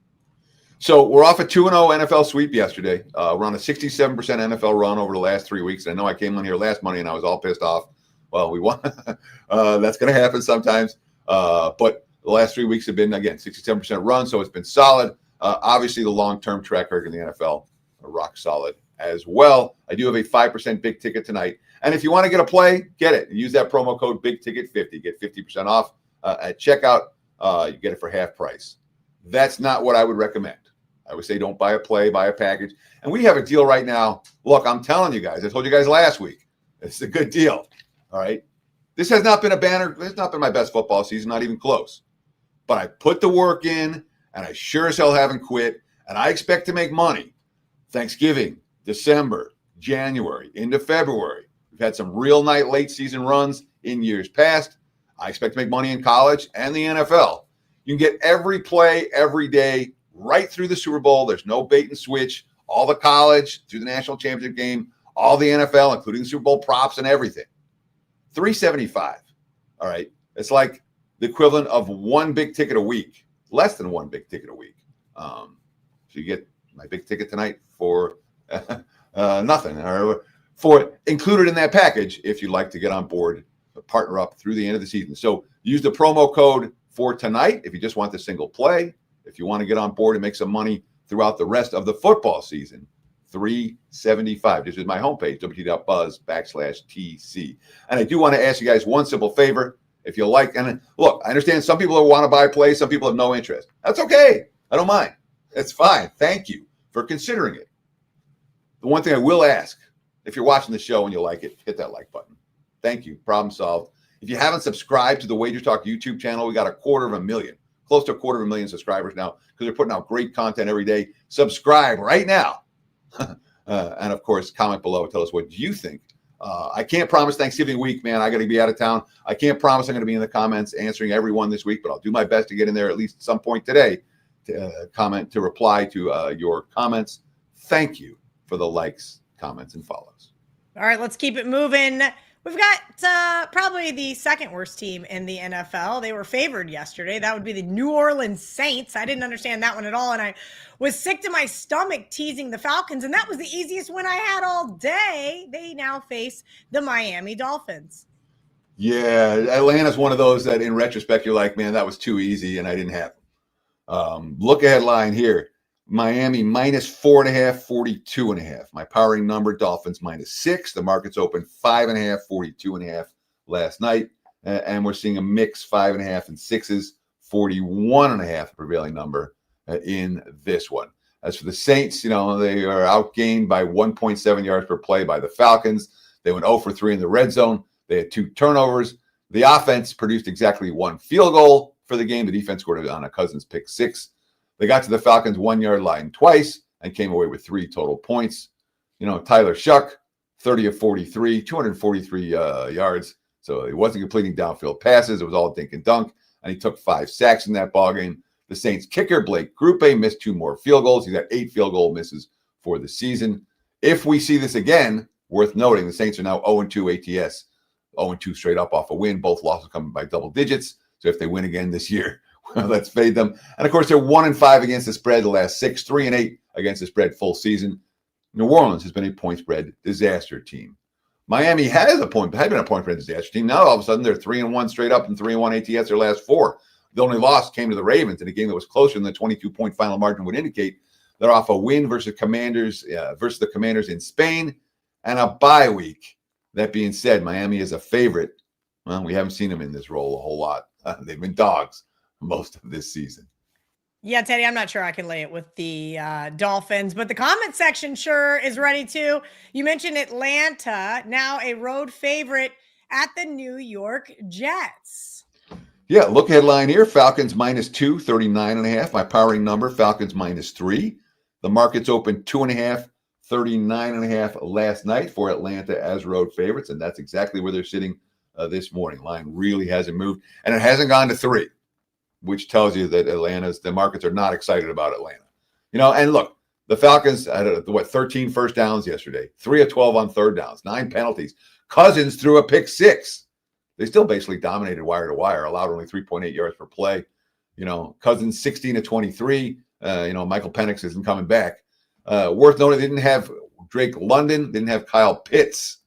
So we're off a 2-0 NFL sweep yesterday. We're on a 67% NFL run over the last 3 weeks. I know I came on here last Monday and I was all pissed off. Well, we won. That's going to happen sometimes. But the last 3 weeks have been, again, 67% run, so it's been solid. Obviously, the long-term track record in the NFL, rock solid as well. I do have a 5% big ticket tonight. And if you want to get a play, get it. Use that promo code BIGTICKET50. Get 50% off at checkout. You get it for half price. That's not what I would recommend. I would say don't buy a play, buy a package. And we have a deal right now. Look, I'm telling you guys, I told you guys last week, it's a good deal. All right. This has not been a banner. It's not been my best football season, not even close. But I put the work in, and I sure as hell haven't quit. And I expect to make money Thanksgiving, December, January, into February. We've had some real nice late season runs in years past. I expect to make money in college and the NFL. You can get every play every day right through the Super Bowl. There's no bait and switch. All the college through the national championship game, all the NFL, including the Super Bowl props and everything. $375. All right. It's like the equivalent of one big ticket a week, less than one big ticket a week. So you get my big ticket tonight for nothing, or for included in that package if you'd like to get on board, partner up through the end of the season. So use the promo code for tonight if you just want the single play. If you want to get on board and make some money throughout the rest of the football season, $375. This is my homepage, wt.buzz/TC. And I do want to ask you guys one simple favor. If you like, and look, I understand some people want to buy plays, some people have no interest. That's okay. I don't mind. It's fine. Thank you for considering it. The one thing I will ask, if you're watching the show and you like it, hit that like button. Thank you. Problem solved. If you haven't subscribed to the WagerTalk YouTube channel, we got 250,000 close to 250,000 subscribers now because they're putting out great content every day. Subscribe right now. And of course, comment below. Tell us what you think. I can't promise Thanksgiving week, man. I got to be out of town. I can't promise I'm going to be in the comments answering everyone this week, but I'll do my best to get in there at least at some point today to reply to your comments. Thank you for the likes, comments, and follows. All right, let's keep it moving. We've got probably the second worst team in the NFL. They were favored yesterday. That would be the New Orleans Saints. I didn't understand that one at all, and I was sick to my stomach teasing the Falcons, and that was the easiest win I had all day. They now face the Miami Dolphins. Yeah, Atlanta's one of those that in retrospect you're like, man, that was too easy, and I didn't have them. Look ahead line here. Miami -4.5, 42.5. My powering number, Dolphins -6. The market's open 5.5, 42.5 last night. And we're seeing a mix 5.5 and 6s, 41.5 prevailing number in this one. As for the Saints, they are outgained by 1.7 yards per play by the Falcons. They went 0 for 3 in the red zone. They had 2 turnovers. The offense produced exactly 1 field goal for the game. The defense scored on a Cousins pick 6. They got to the Falcons 1-yard line twice and came away with 3 total points. Tyler Shuck, 30 of 43, 243 yards. So he wasn't completing downfield passes. It was all dink and dunk. And he took 5 sacks in that ballgame. The Saints kicker, Blake Grupe, missed 2 more field goals. He's got 8 field goal misses for the season. If we see this again, worth noting, the Saints are now 0-2 ATS, 0-2 straight up off a win. Both losses coming by double digits. So if they win again this year, let's fade them. And of course, they're 1-5 against the spread the last 6, 3-8 against the spread full season. New Orleans has been a point spread disaster team. Miami had been a point spread disaster team. Now all of a sudden they're 3-1 straight up and 3-1 ATS their last 4. The only loss came to the Ravens in a game that was closer than the 22-point final margin would indicate. They're off a win versus the Commanders in Spain and a bye week. That being said, Miami is a favorite. Well, we haven't seen them in this role a whole lot. They've been dogs most of this season. Yeah, Teddy, I'm not sure I can lay it with the Dolphins, but the comment section sure is ready to. You mentioned Atlanta, now a road favorite at the New York Jets. Yeah, look headline here. Falcons -2, 39.5. My powering number, Falcons -3. The market's open 2.5, 39.5 last night for Atlanta as road favorites, and that's exactly where they're sitting this morning. Line really hasn't moved, and it hasn't gone to 3. Which tells you that the markets are not excited about Atlanta. And look, the Falcons had 13 first downs yesterday, 3 of 12 on third downs, 9 penalties. Cousins threw a pick 6. They still basically dominated wire to wire, allowed only 3.8 yards per play. Cousins 16 of 23. Michael Penix isn't coming back. Worth noting, they didn't have Drake London, didn't have Kyle Pitts.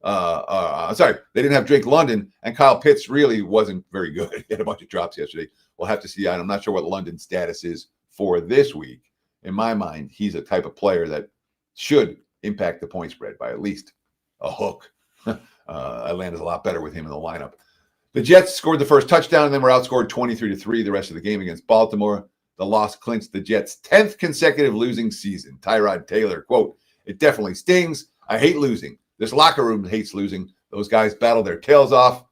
They didn't have Drake London, and Kyle Pitts really wasn't very good. He had a bunch of drops yesterday. We'll have to see. I'm not sure what London's status is for this week. In my mind, he's a type of player that should impact the point spread by at least a hook. Atlanta's a lot better with him in the lineup. The Jets scored the first touchdown, and then were outscored 23-3 the rest of the game against Baltimore. The loss clinched the Jets' 10th consecutive losing season. Tyrod Taylor, quote, "It definitely stings. I hate losing. This locker room hates losing. Those guys battle their tails off.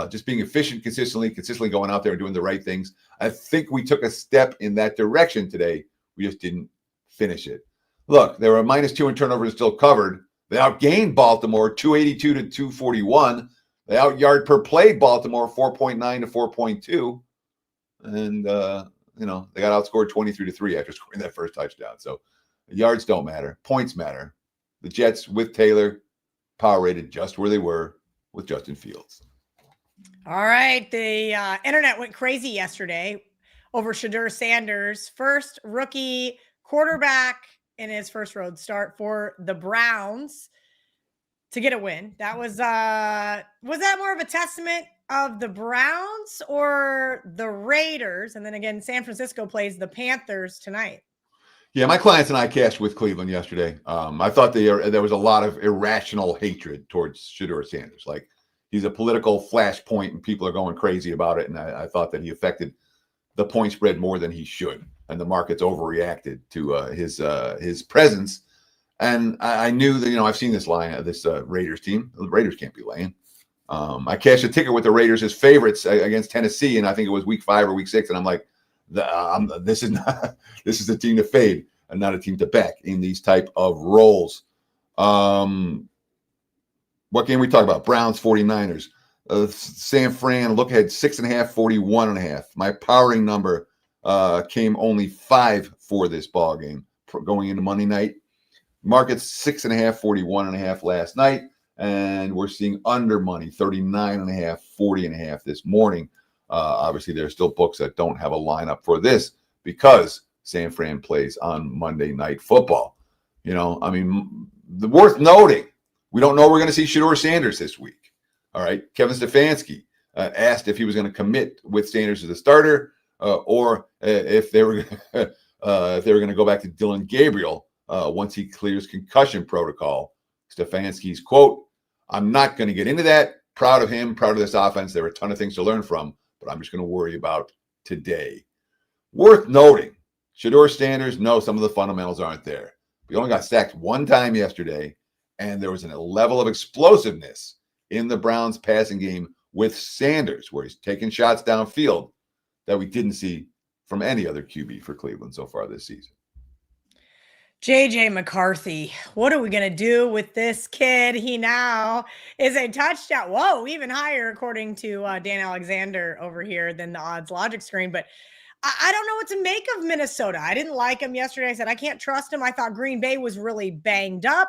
Just being efficient consistently going out there and doing the right things. I think we took a step in that direction today. We just didn't finish it." Look, they were -2 in turnovers, still covered. They outgained Baltimore 282 to 241. They out-yard per play Baltimore 4.9 to 4.2. And, they got outscored 23-3 after scoring that first touchdown. So yards don't matter. Points matter. The Jets with Taylor power rated just where they were with Justin Fields. All right. The internet went crazy yesterday over Shedeur Sanders, first rookie quarterback in his first road start for the Browns to get a win. That was that more of a testament of the Browns or the Raiders? And then again, San Francisco plays the Panthers tonight. Yeah, my clients and I cashed with Cleveland yesterday. I thought there was a lot of irrational hatred towards Shedeur Sanders. Like, he's a political flashpoint and people are going crazy about it. And I thought that he affected the point spread more than he should. And the markets overreacted to his presence. And I knew that, I've seen this line, this Raiders team. The Raiders can't be laying. I cashed a ticket with the Raiders as favorites against Tennessee, and I think it was week 5 or week 6, and I'm like, this is a team to fade and not a team to back in these type of roles. What game we talk about? Browns, 49ers. San Fran, look ahead, 6.5, 41.5. My powering number came only 5 for this ball game going into Monday night. Markets 6.5, 41.5 last night, and we're seeing under money 39.5, 40.5 this morning. Obviously, there are still books that don't have a lineup for this because San Fran plays on Monday Night Football. Worth noting, we don't know we're going to see Shedeur Sanders this week. All right, Kevin Stefanski asked if he was going to commit with Sanders as a starter, or if they were going to go back to Dylan Gabriel once he clears concussion protocol. Stefanski's quote: "I'm not going to get into that. Proud of him, proud of this offense. There are a ton of things to learn from, but I'm just going to worry about today." Worth noting, Shedeur Sanders, no, some of the fundamentals aren't there. We only got sacked one time yesterday, and there was a level of explosiveness in the Browns passing game with Sanders, where he's taking shots downfield that we didn't see from any other QB for Cleveland so far this season. JJ McCarthy, what are we going to do with this kid? He now is a touchdown. Whoa, even higher, according to Dan Alexander over here than the odds logic screen. But I don't know what to make of Minnesota. I didn't like him yesterday. I said, I can't trust him. I thought Green Bay was really banged up.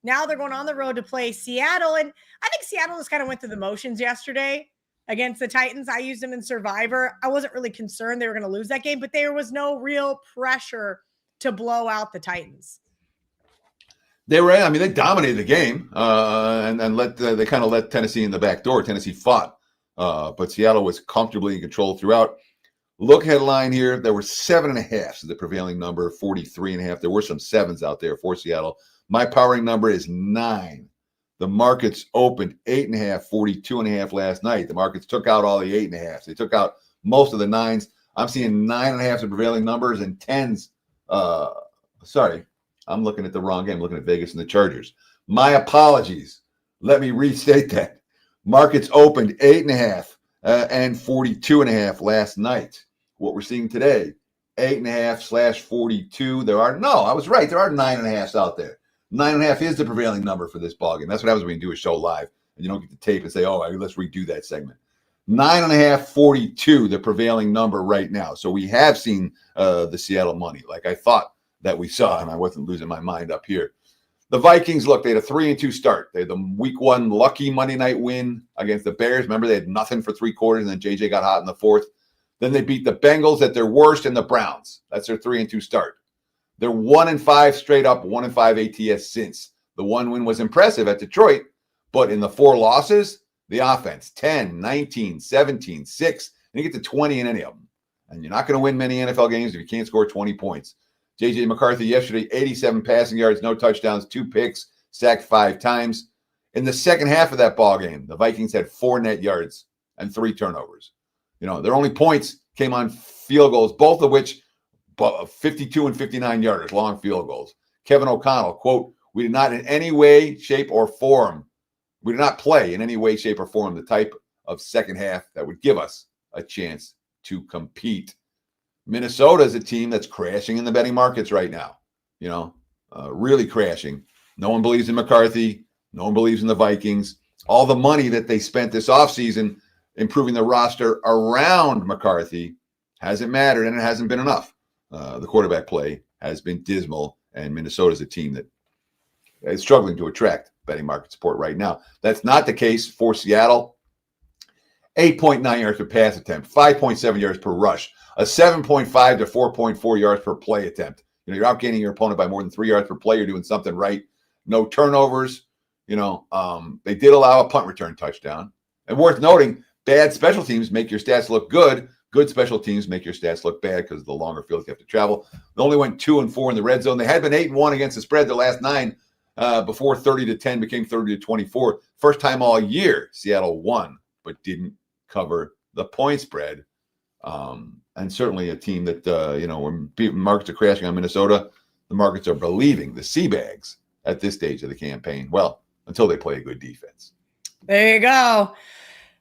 Now they're going on the road to play Seattle. And I think Seattle just kind of went through the motions yesterday against the Titans. I used them in Survivor. I wasn't really concerned they were going to lose that game, but there was no real pressure to blow out the Titans. They dominated the game and they kind of let Tennessee in the back door. Tennessee fought, but Seattle was comfortably in control throughout. Look headline here. There were 7.5 so the prevailing number, 43.5. There were some 7s out there for Seattle. My powering number is 9. The markets opened 8.5, 42.5 last night. The markets took out all the 8.5s. They took out most of the 9s. I'm seeing 9.5 the prevailing numbers and 10s. Sorry, I'm looking at the wrong game. I'm looking at Vegas and the Chargers. My apologies. Let me restate that. Markets opened 8.5 and 42.5 last night. What we're seeing today, 8.5/42. I was right. There are 9.5s out there. 9.5 is the prevailing number for this ballgame. That's what happens when you do a show live and you don't get the tape and say, oh, let's redo that segment. 9.5/42, the prevailing number right now. So we have seen the Seattle money like I thought that we saw, and I wasn't losing my mind up here. The Vikings, look, they had a 3-2 start. They had the week 1 lucky Monday night win against the Bears. Remember, they had nothing for 3 quarters, and then JJ got hot in the 4th. Then they beat the Bengals at their worst and the Browns. That's their 3-2 start. They're 1-5 straight up, 1-5 ATS since. The 1 win was impressive at Detroit, but in the 4 losses, the offense, 10, 19, 17, 6, and you get to 20 in any of them. And you're not going to win many NFL games if you can't score 20 points. J.J. McCarthy yesterday, 87 passing yards, no touchdowns, 2 picks, sacked 5 times. In the second half of that ball game, the Vikings had 4 net yards and 3 turnovers. Their only points came on field goals, both of which 52 and 59 yarders, long field goals. Kevin O'Connell, quote, we did not in any way, shape, or form, we did not play in any way, shape, or form the type of second half that would give us a chance to compete. Minnesota is a team that's crashing in the betting markets right now, really crashing. No one believes in McCarthy. No one believes in the Vikings. All the money that they spent this offseason improving the roster around McCarthy hasn't mattered, and it hasn't been enough. The quarterback play has been dismal, and Minnesota's a team that is struggling to attract betting market support right now. That's not the case for Seattle. 8.9 yards per pass attempt, 5.7 yards per rush, a 7.5 to 4.4 yards per play attempt. You're outgaining your opponent by more than 3 yards per play. You're doing something right. No turnovers. They did allow a punt return touchdown. And worth noting, bad special teams make your stats look good. Good special teams make your stats look bad because of the longer fields you have to travel. They only went 2-4 in the red zone. They had been 8-1 against the spread the last 9 before 30-10 became 30-24. First time all year, Seattle won, but didn't cover the point spread. And certainly a team that, when markets are crashing on Minnesota, the markets are believing the Seabags at this stage of the campaign. Well, until they play a good defense. There you go.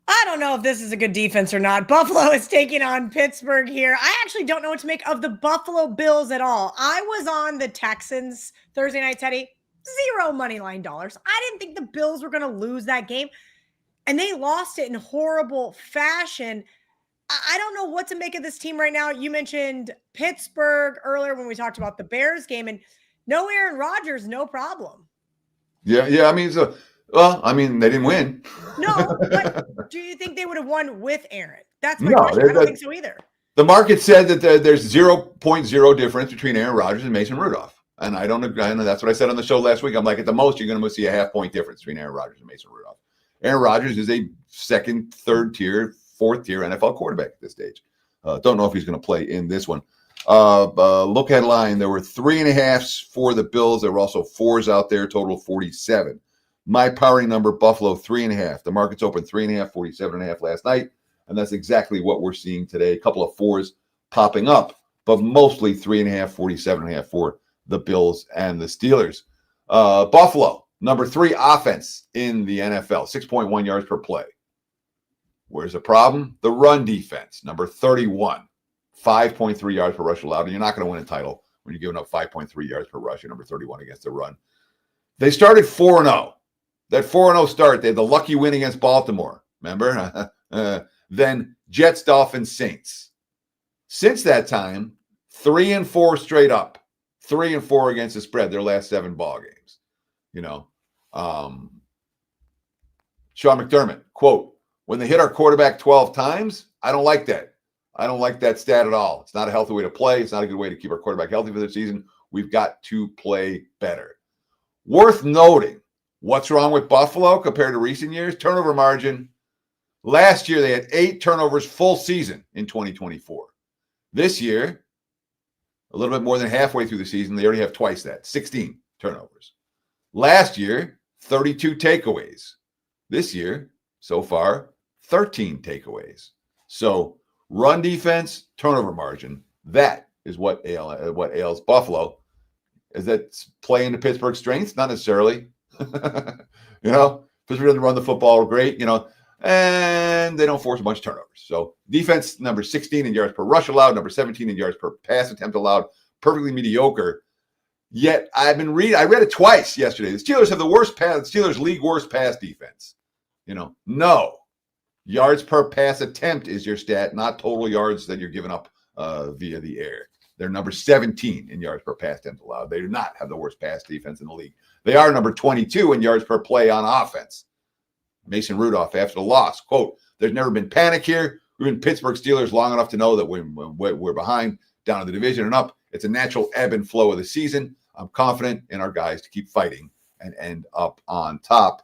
I don't know if this is a good defense or not. Buffalo is taking on Pittsburgh here. I actually don't know what to make of the Buffalo Bills at all. I was on the Texans Thursday night, Teddy. 0 money line dollars. I didn't think the Bills were going to lose that game, and they lost it in horrible fashion. I don't know what to make of this team right now. You mentioned Pittsburgh earlier when we talked about the Bears game, and no Aaron Rodgers, no problem. Yeah. I mean, they didn't win. No, but do you think they would have won with Aaron? That's my No, question. I don't think so either. The market said that there's 0.0 difference between Aaron Rodgers and Mason Rudolph. And I don't agree. And that's what I said on the show last week. I'm like, at the most, you're going to see a half-point difference between Aaron Rodgers and Mason Rudolph. Aaron Rodgers is a second, third tier, fourth tier NFL quarterback at this stage. Don't know if he's going to play in this one. Look at line. There were 3.5s for the Bills. There were also 4s out there, total 47. My powering number, Buffalo, 3.5. The market's open 3.5, 47.5 last night. And that's exactly what we're seeing today. A couple of 4s popping up, but mostly 3.5, 47.5 for the Bills and the Steelers. Buffalo, number 3 offense in the NFL, 6.1 yards per play. Where's the problem? The run defense, number 31, 5.3 yards per rush allowed. And you're not going to win a title when you're giving up 5.3 yards per rush. You're number 31 against the run. They started 4-0. That 4-0 start, they had the lucky win against Baltimore. Remember? Then Jets, Dolphins, Saints. Since that time, 3-4 straight up. 3-4 against the spread, their last 7 ball games. Sean McDermott, quote, when they hit our quarterback 12 times, I don't like that. I don't like that stat at all. It's not a healthy way to play. It's not a good way to keep our quarterback healthy for the season. We've got to play better. Worth noting, what's wrong with Buffalo compared to recent years? Turnover margin. Last year, they had 8 turnovers full season in 2024. This year, a little bit more than halfway through the season, they already have twice that, 16 turnovers. Last year, 32 takeaways. This year, so far, 13 takeaways. So run defense, turnover margin, that is what ails Buffalo. Is that play into Pittsburgh's strengths? Not necessarily. Pittsburgh doesn't run the football great, and they don't force a bunch of turnovers. So defense, number 16 in yards per rush allowed, number 17 in yards per pass attempt allowed, perfectly mediocre. Yet I read it twice yesterday. The Steelers have the Steelers league worst pass defense. No. Yards per pass attempt is your stat, not total yards that you're giving up via the air. They're number 17 in yards per pass attempt allowed. They do not have the worst pass defense in the league. They are number 22 in yards per play on offense. Mason Rudolph after the loss, quote, there's never been panic here. We've been Pittsburgh Steelers long enough to know that we're behind down in the division and up. It's a natural ebb and flow of the season. I'm confident in our guys to keep fighting and end up on top.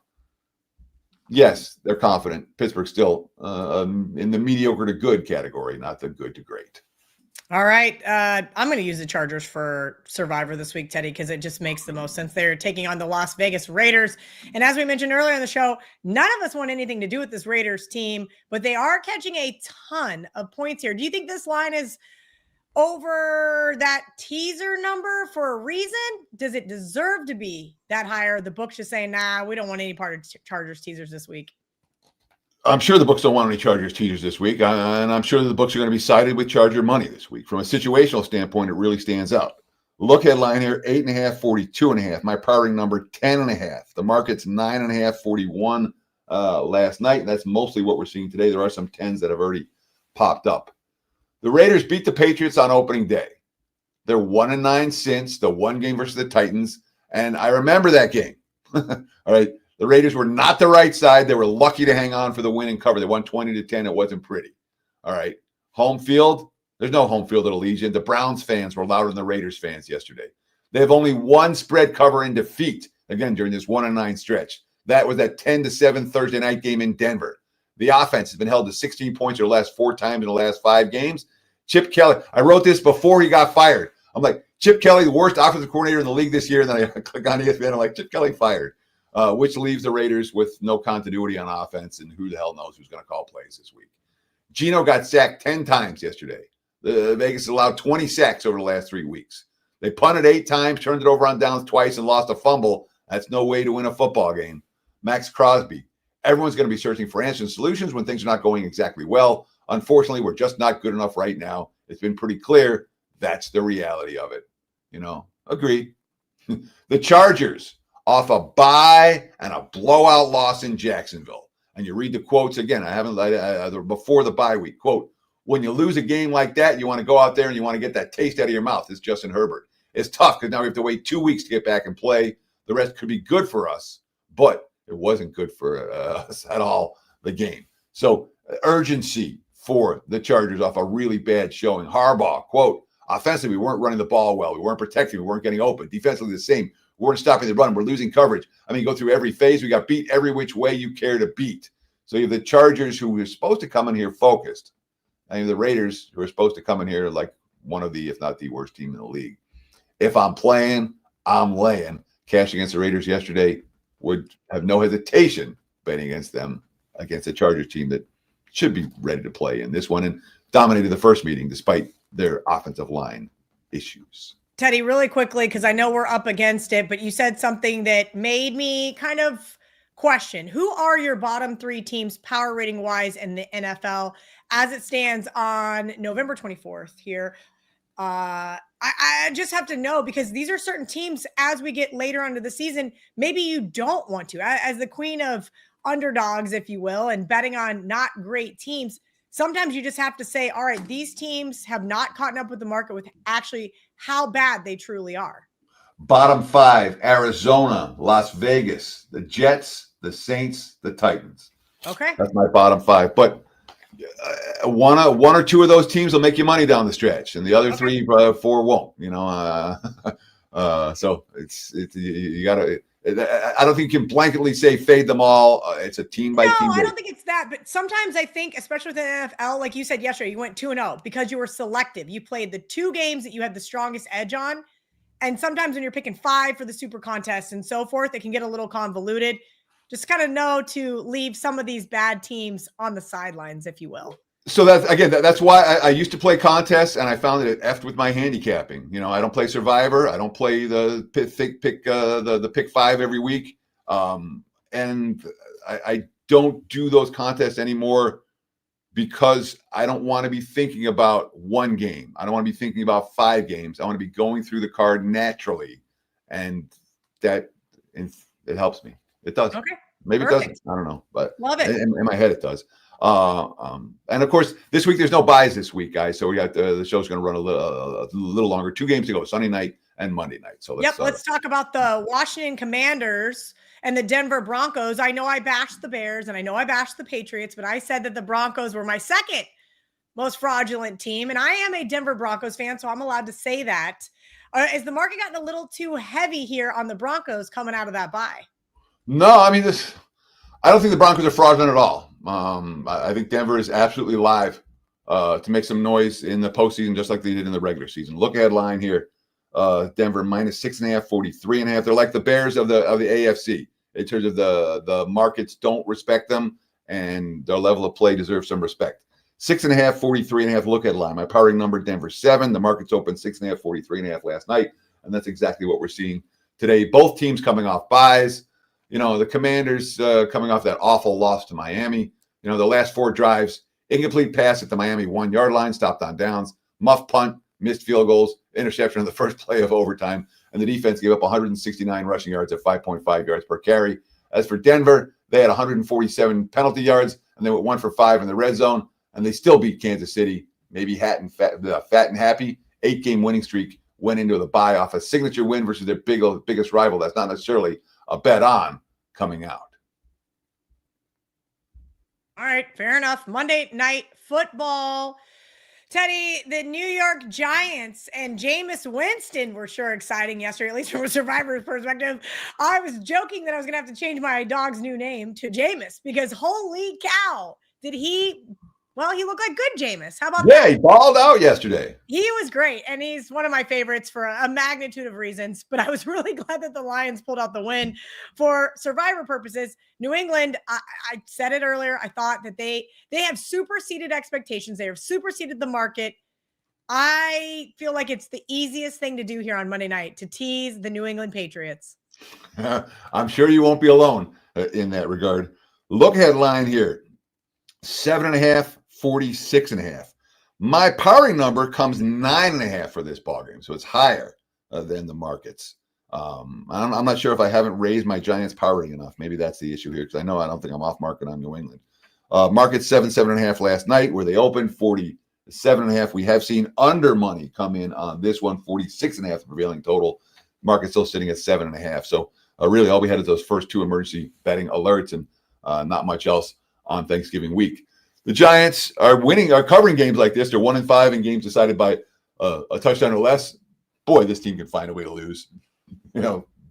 Yes, they're confident. Pittsburgh still in the mediocre to good category, not the good to great. All right. I'm going to use the Chargers for Survivor this week, Teddy, because it just makes the most sense. They're taking on the Las Vegas Raiders. And as we mentioned earlier in the show, none of us want anything to do with this Raiders team, but they are catching a ton of points here. Do you think this line is over that teaser number for a reason? Does it deserve to be that higher? The book's just saying, nah, we don't want any part of Chargers teasers this week. I'm sure the books don't want any Chargers teasers this week, and I'm sure the books are going to be sided with Charger money this week. From a situational standpoint, it really stands out. Look at line here, 8.5, 42.5. My powering number, 10.5. The market's 9.5, 41 last night, and that's mostly what we're seeing today. There are some 10s that have already popped up. The Raiders beat the Patriots on opening day. They're 1-9 since the one game versus the Titans, and I remember that game. All right. The Raiders were not the right side. They were lucky to hang on for the win and cover. They won 20-10. It wasn't pretty. All right. Home field. There's no home field at Allegiant. The Browns fans were louder than the Raiders fans yesterday. They have only one spread cover in defeat, again, during this 1-9 stretch. That was that 10-7 Thursday night game in Denver. The offense has been held to 16 points or less 4 times in the last 5 games. Chip Kelly, I wrote this before he got fired. I'm like, Chip Kelly, the worst offensive coordinator in the league this year. And then I click on ESPN. I'm like, Chip Kelly fired. Which leaves the Raiders with no continuity on offense, and who the hell knows who's going to call plays this week. Geno got sacked 10 times yesterday. The Vegas allowed 20 sacks over the last 3 weeks. They punted 8 times, turned it over on downs twice, and lost a fumble. That's no way to win a football game. Max Crosby, Everyone's going to be searching for answers and solutions when things are not going exactly well. Unfortunately, we're just not good enough right now. It's been pretty clear. That's the reality of it. Agreed. The Chargers off a bye and a blowout loss in Jacksonville. And you read the quotes again. I haven't before the bye week. Quote, when you lose a game like that, you want to go out there and you want to get that taste out of your mouth. It's Justin Herbert. It's tough because now we have to wait 2 weeks to get back and play. The rest could be good for us, but it wasn't good for us at all, the game. So urgency for the Chargers off a really bad showing. Harbaugh, quote, offensively, we weren't running the ball well. We weren't protecting. We weren't getting open. Defensively, the same. We weren't stopping the run. We're losing coverage. I mean, go through every phase. We got beat every which way you care to beat. So you have the Chargers who were supposed to come in here focused. I mean, the Raiders who are supposed to come in here like one of the, if not the worst team in the league. If I'm playing, I'm laying. Cash against the Raiders yesterday, would have no hesitation betting against them, against a Chargers team that should be ready to play in this one and dominated the first meeting despite their offensive line issues. Teddy, really quickly, because I know we're up against it, but you said something that made me kind of question. Who are your bottom 3 teams power rating wise in the NFL as it stands on November 24th here? I just have to know, because these are certain teams as we get later into the season, maybe you don't want to, as the queen of underdogs, if you will, and betting on not great teams. Sometimes you just have to say, all right, these teams have not caught up with the market with actually how bad they truly are. Bottom 5, Arizona, Las Vegas, the Jets, the Saints, the Titans. Okay. That's my bottom 5. But one or two of those teams will make you money down the stretch, and the other 3, 4 won't. So it's you gotta. I don't think you can blanketly say fade them all. It's a team by team. No, I don't think it's that. But sometimes I think, especially with the NFL, like you said yesterday, you went 2-0 because you were selective. You played the 2 games that you had the strongest edge on. And sometimes when you're picking 5 for the super contest and so forth, it can get a little convoluted. Just kind of know to leave some of these bad teams on the sidelines, if you will. So that's why I used to play contests, and I found that it effed with my handicapping. I don't play Survivor. I don't play the pick 5 every week. And I don't do those contests anymore because I don't want to be thinking about one game. I don't want to be thinking about 5 games. I want to be going through the card naturally, and it helps me. It does. Okay. Maybe Perfect. It doesn't. I don't know, but love it. In my head, it does. And of course, this week there's no buys this week, guys. So we got the show's going to run a little longer. 2 games to go: Sunday night and Monday night. So let's talk about the Washington Commanders and the Denver Broncos. I know I bashed the Bears and I know I bashed the Patriots, but I said that the Broncos were my second most fraudulent team, and I am a Denver Broncos fan, so I'm allowed to say that. Is the market gotten a little too heavy here on the Broncos coming out of that bye? No, I mean I don't think the Broncos are fraudulent at all. I think Denver is absolutely live to make some noise in the postseason, just like they did in the regular season. Look ahead line here: Denver -6.5, 43.5. They're like the Bears of the AFC in terms of the markets don't respect them, and their level of play deserves some respect. 6.5, 43.5. Look ahead line. My powering number: Denver 7. The market's open 6.5, 43.5 last night, and that's exactly what we're seeing today. Both teams coming off buys. The Commanders coming off that awful loss to Miami. The last 4 drives: incomplete pass at the Miami 1-yard line, stopped on downs, muff punt, missed field goals, interception on the first play of overtime, and the defense gave up 169 rushing yards at 5.5 yards per carry. As for Denver, they had 147 penalty yards, and they went 1 for 5 in the red zone, and they still beat Kansas City. Maybe fat and happy. 8-game winning streak went into the bye off a signature win versus their biggest rival. That's not necessarily a bet on coming out. All right, fair enough. Monday Night Football. Teddy, the New York Giants and Jameis Winston were sure exciting yesterday, at least from a Survivor's perspective. I was joking that I was going to have to change my dog's new name to Jameis because holy cow, he looked like good Jameis. How about that? Yeah, he balled out yesterday. He was great, and he's one of my favorites for a magnitude of reasons, but I was really glad that the Lions pulled out the win. For Survivor purposes, New England, I said it earlier, I thought that they have superseded expectations. They have superseded the market. I feel like it's the easiest thing to do here on Monday night, to tease the New England Patriots. I'm sure you won't be alone in that regard. Look ahead line here. 7.5, 46.5. My powering number comes 9.5 for this ballgame, so it's higher than the markets. I'm not sure if I haven't raised my Giants powering enough. Maybe that's the issue here because I don't think I'm off market on New England. Market 7.5 last night where they opened 47.5. We have seen under money come in on this one, 46.5 prevailing total. Market still sitting at 7.5. So really all we had is those first two emergency betting alerts and not much else on Thanksgiving week. The Giants are covering games like this. They're 1-5 in games decided by a touchdown or less. Boy, this team can find a way to lose.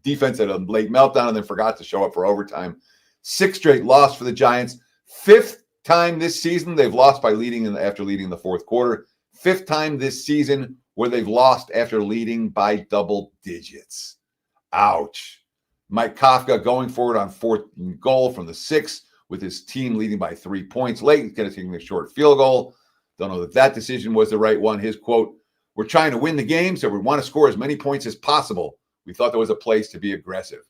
Defense had a late meltdown and then forgot to show up for overtime. 6 straight loss for the Giants. 5th time this season they've lost by after leading the fourth quarter. 5th time this season where they've lost after leading by double digits. Ouch. Mike Kafka going forward on 4th and goal from the 6 with his team leading by 3 points late. He's going to take a short field goal. Don't know that decision was the right one. His quote, "We're trying to win the game, so we want to score as many points as possible. We thought there was a place to be aggressive."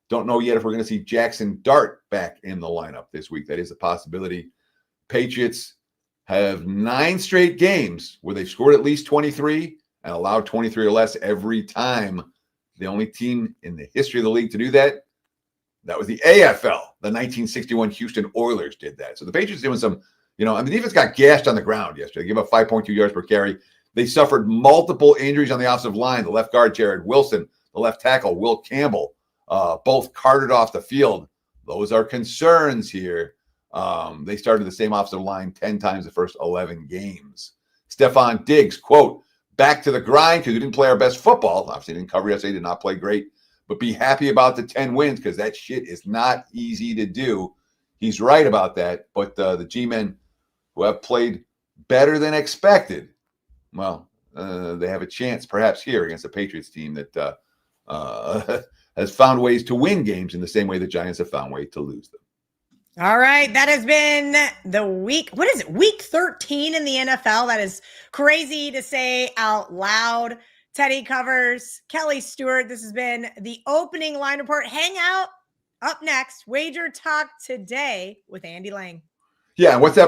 Don't know yet if we're going to see Jackson Dart back in the lineup this week. That is a possibility. Patriots have 9 straight games where they've scored at least 23 and allowed 23 or less every time. The only team in the history of the league to do that was the AFL. The 1961 Houston Oilers did that. So the Patriots doing some, the defense got gashed on the ground yesterday. They gave up 5.2 yards per carry. They suffered multiple injuries on the offensive line. The left guard, Jared Wilson, the left tackle, Will Campbell, both carted off the field. Those are concerns here. They started the same offensive line 10 times the first 11 games. Stephon Diggs, quote, "Back to the grind because we didn't play our best football." Obviously, didn't cover yesterday, did not play great. But be happy about the 10 wins because that shit is not easy to do. He's right about that. But the G-men who have played better than expected, well, they have a chance perhaps here against a Patriots team that has found ways to win games in the same way the Giants have found ways to lose them. All right. That has been the week. What is it? Week 13 in the NFL. That is crazy to say out loud. Teddy covers, Kelly Stewart. This has been the opening line report. Hang out up next. Wager Talk today with Andy Lang. Yeah. And what's that